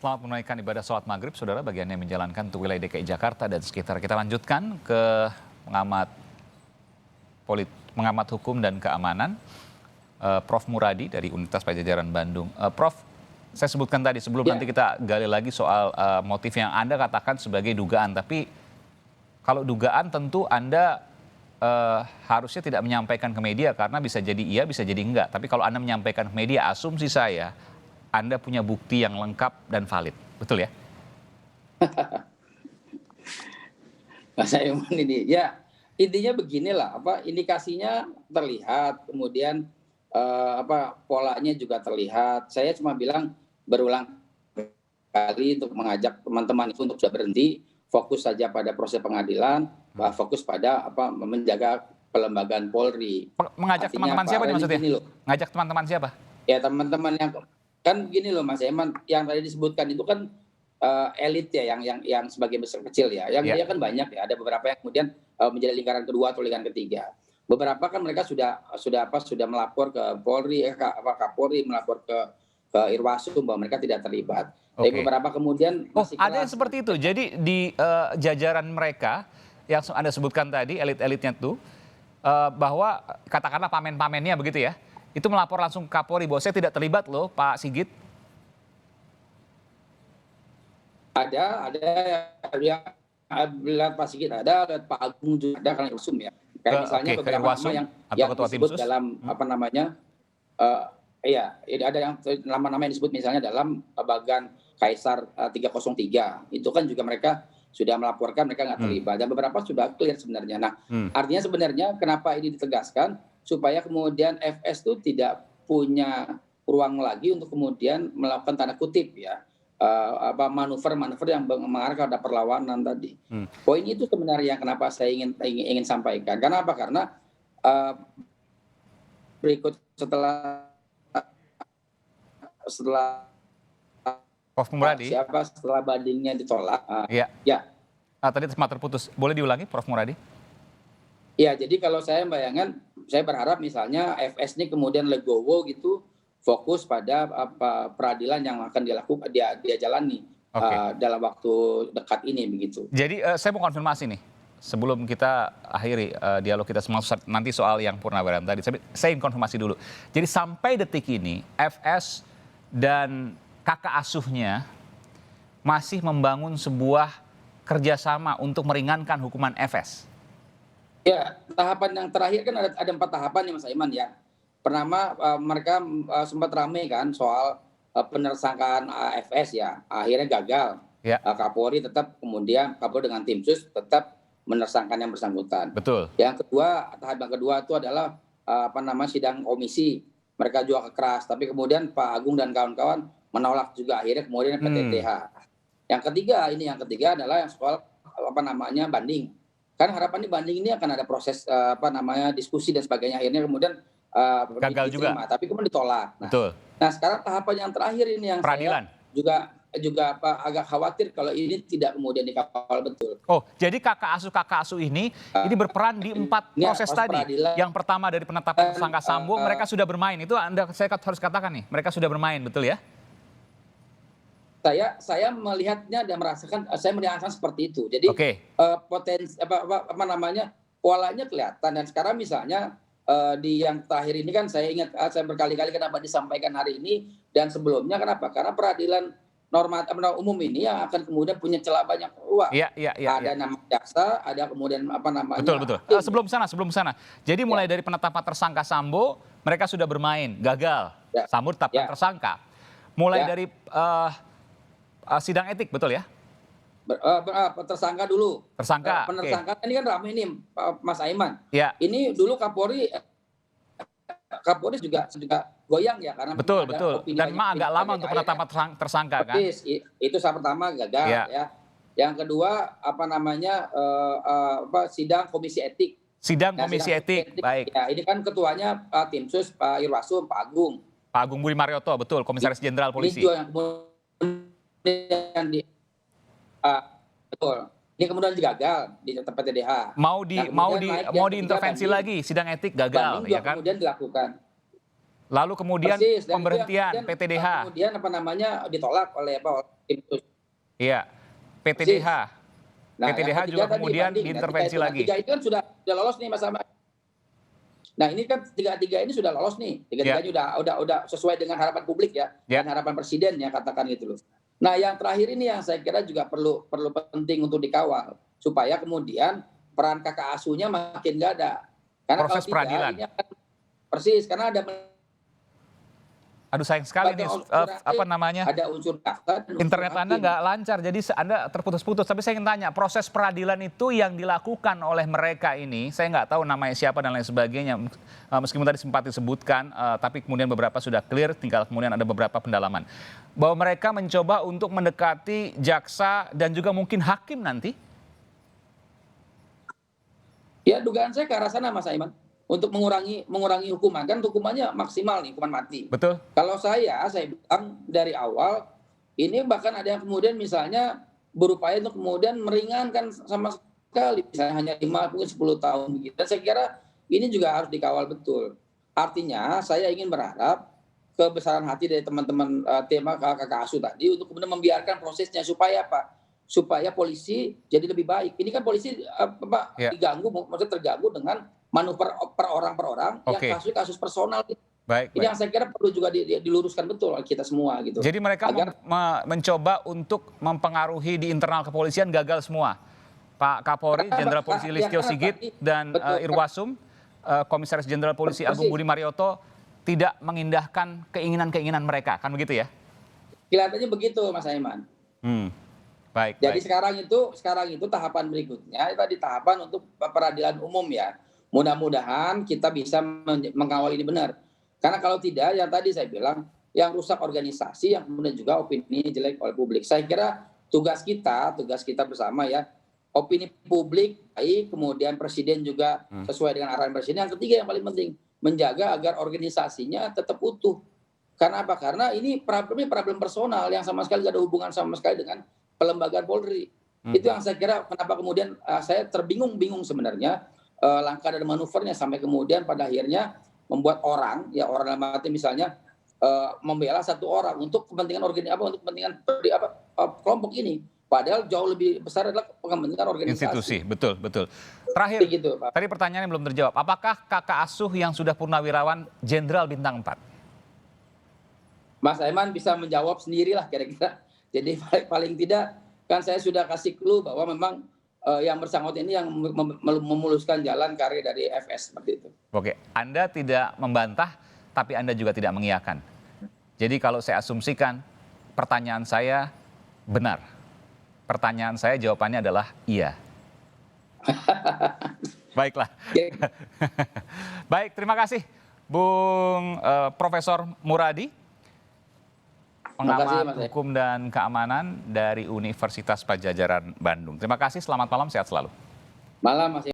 Selamat menunaikan ibadah sholat maghrib, saudara, bagi Anda yang menjalankan untuk wilayah DKI Jakarta dan sekitar. Kita lanjutkan ke pengamat hukum dan keamanan, Prof. Muradi dari Universitas Padjadjaran Bandung. Prof, saya sebutkan tadi sebelum nanti kita gali lagi soal motif yang Anda katakan sebagai dugaan. Tapi kalau dugaan tentu Anda harusnya tidak menyampaikan ke media karena bisa jadi iya, bisa jadi enggak. Tapi kalau Anda menyampaikan ke media, asumsi saya, Anda punya bukti yang lengkap dan valid, betul ya? Mas Aiman ini, ya intinya beginilah, indikasinya terlihat, kemudian polanya juga terlihat. Saya cuma bilang berulang kali untuk mengajak teman-teman itu untuk sudah berhenti, fokus saja pada proses pengadilan, fokus pada menjaga pelembagaan Polri. Mengajak teman-teman siapa nih maksudnya? Ngajak teman-teman siapa? Ya teman-teman yang kan begini loh Mas Aiman, yang tadi disebutkan itu kan elit ya, yang sebagian besar kecil ya, yang dia kan banyak ya, ada beberapa yang kemudian menjadi lingkaran kedua atau lingkaran ketiga. Beberapa kan mereka sudah melapor ke Polri, Kapolri melapor ke Irwasum bahwa mereka tidak terlibat. Tapi beberapa kemudian masih ada yang seperti itu. Jadi di jajaran mereka yang Anda sebutkan tadi, elit-elitnya tuh, bahwa katakanlah pamen-pamennya begitu ya, itu melapor langsung ke Kapolri bahwa saya tidak terlibat loh Pak Sigit. Ada yang lihat Pak Sigit, ada lihat Pak Agung juga ada, karena Irwasum ya. Kayak misalnya beberapa nama yang disebut dalam ada yang nama-nama yang disebut misalnya dalam bagan Kaisar 303. Itu kan juga mereka sudah melaporkan mereka nggak terlibat, dan beberapa sudah clear sebenarnya. Nah, artinya sebenarnya kenapa ini ditegaskan supaya kemudian FS itu tidak punya ruang lagi untuk kemudian melakukan tanda kutip ya manuver-manuver yang mengarah pada perlawanan tadi. Poin itu sebenarnya yang kenapa saya ingin sampaikan. Karena apa? Karena berikut setelah Prof. Muradi, setelah bandingnya ditolak. Tadi sempat terputus. Boleh diulangi, Prof. Muradi? Ya, jadi kalau saya bayangkan, saya berharap misalnya FS ini kemudian legowo gitu, fokus pada peradilan yang akan dia jalani dalam waktu dekat ini begitu. Jadi saya mau konfirmasi nih, sebelum kita akhiri dialog kita semua nanti soal yang Purnaweran tadi, saya ingin konfirmasi dulu. Jadi sampai detik ini FS dan kakak asuhnya masih membangun sebuah kerjasama untuk meringankan hukuman FS. Ya, tahapan yang terakhir kan ada 4 tahapan nih Mas Aiman ya. Pertama mereka sempat ramai kan soal penersangkaan AFS ya, akhirnya gagal. Kapolri tetap kemudian Kapolri dengan tim sus tetap menersangkan yang bersangkutan. Betul. Yang kedua, tahap yang kedua itu adalah sidang komisi. Mereka juga keras, tapi kemudian Pak Agung dan kawan-kawan menolak juga, akhirnya kemudian PTTH. Yang ketiga adalah yang soal banding. Kan harapannya banding ini akan ada proses diskusi dan sebagainya, akhirnya kemudian gagal diterima, tapi kemudian ditolak. Betul. Nah sekarang tahapan yang terakhir ini yang peradilan. Saya juga agak khawatir kalau ini tidak kemudian dikawal betul. Jadi kakak asuh ini berperan di 4 proses tadi. Peradilan. Yang pertama dari penetapan tersangka Sambo, mereka sudah bermain. Itu saya harus katakan nih, mereka sudah bermain, betul ya? Saya melihatnya dan merasakan, saya merasakan seperti itu. Jadi potensi polanya kelihatan, dan sekarang misalnya di yang terakhir ini kan saya ingat, saya berkali-kali kenapa disampaikan hari ini dan sebelumnya, kenapa? Karena peradilan umum ini yang akan kemudian punya celah banyak ruang. Ada nama jaksa, ada kemudian Betul. Sebelum sana. Jadi mulai dari penetapan tersangka Sambo, mereka sudah bermain, gagal. Sambo tetapkan tersangka. Mulai dari sidang etik, betul ya? Tersangka dulu. Penersangkaan ini kan ramai nih Mas Aiman. Ini dulu Kapolri juga goyang ya, karena betul. Dan agak lama untuk penetapan tersangka kan. Itu saat pertama gagal ya. Yang kedua sidang komisi etik. Sidang komisi etik. Baik. Ya, ini kan ketuanya tim sus Pak Irwasum, Pak Agung Budi Marioto, betul, Komisaris Jenderal Polisi. Ini juga yang kemudian betul. Ini kemudian gagal di PTDH. Mau diintervensi lagi, sidang etik gagal, ya kan? Kemudian dilakukan. Lalu kemudian Persis, dan pemberhentian kemudian, PTDH. kemudian ditolak oleh oleh tim khusus. Iya, Persis. PTDH. Nah, yang PTDH ketiga juga tadi kemudian banding. diintervensi Nah, lagi. tiga itu kan sudah lolos nih Mas Ahmad. Nah, ini kan tiga ini sudah lolos nih. Tiga-tiganya udah sesuai dengan harapan publik ya, Ya. dan harapan presiden ya, katakan gitu loh. Nah, yang terakhir ini yang saya kira juga perlu penting untuk dikawal supaya kemudian peran kakak asuhnya makin nggak ada. Karena Proses kalau tidak peradilan. ini akan persis karena ada Aduh sayang sekali nih, apa namanya, ada unsur paksa dan unsur internet Anda hakim. nggak lancar, jadi Anda terputus-putus. Tapi saya ingin tanya, proses peradilan itu yang dilakukan oleh mereka ini, saya nggak tahu namanya siapa dan lain sebagainya. Meskipun tadi sempat disebutkan, tapi kemudian beberapa sudah clear, tinggal kemudian ada beberapa pendalaman. Bahwa mereka mencoba untuk mendekati jaksa dan juga mungkin hakim nanti. Ya, dugaan saya ke arah sana Mas Aiman. Untuk mengurangi hukuman, kan hukumannya maksimal nih, hukuman mati. Betul. Kalau saya bilang dari awal, ini bahkan ada yang kemudian misalnya berupaya untuk kemudian meringankan sama sekali, misalnya hanya 5 mungkin 10 tahun begitu. Dan saya kira ini juga harus dikawal betul. Artinya saya ingin berharap kebesaran hati dari teman-teman tema kakak asuh tadi untuk kemudian membiarkan prosesnya supaya apa? Supaya polisi jadi lebih baik. Ini kan polisi diganggu, maksudnya terganggu dengan manuver per orang yang kasus personal. Baik, ini yang saya kira perlu juga diluruskan betul oleh kita semua gitu. Jadi mereka mencoba untuk mempengaruhi di internal kepolisian gagal semua. Pak Kapolri, Jenderal Polisi Listio Sigit dan Irwasum, Komisaris Jenderal Polisi Agung Budi Marioto tidak mengindahkan keinginan-keinginan mereka, kan begitu ya? Kelihatannya begitu Mas Aiman. Baik. Jadi sekarang itu tahapan berikutnya tadi tahapan untuk peradilan umum ya. Mudah-mudahan kita bisa mengawal ini benar. Karena kalau tidak, yang tadi saya bilang, yang rusak organisasi, yang kemudian juga opini jelek oleh publik. Saya kira tugas kita bersama ya, opini publik baik, kemudian presiden juga sesuai dengan arahan presiden. Yang ketiga yang paling penting, menjaga agar organisasinya tetap utuh. Karena apa? Karena ini problemnya problem personal yang sama sekali tidak ada hubungan sama sekali dengan pelembagaan Polri. Itu yang saya kira kenapa kemudian saya terbingung-bingung sebenarnya langkah dan manuvernya sampai kemudian pada akhirnya membuat orang dalam arti misalnya membela satu orang untuk kepentingan untuk kepentingan kelompok ini, padahal jauh lebih besar adalah kepentingan organisasi. Institusi, betul. Terakhir, gitu, Pak. Tadi pertanyaannya belum terjawab. Apakah kakak asuh yang sudah purnawirawan Jenderal Bintang 4? Mas Aiman bisa menjawab sendirilah kira-kira. Jadi paling tidak kan saya sudah kasih clue bahwa memang yang bersangkutan ini yang memuluskan jalan karir dari FS seperti itu. Oke, Anda tidak membantah, tapi Anda juga tidak mengiyakan. Jadi kalau saya asumsikan, pertanyaan saya benar. Pertanyaan saya jawabannya adalah iya. Baiklah. Baik, terima kasih Bung Profesor Muradi, pengamat hukum dan keamanan dari Universitas Padjadjaran Bandung. Terima kasih, selamat malam, sehat selalu. Malam, Mas.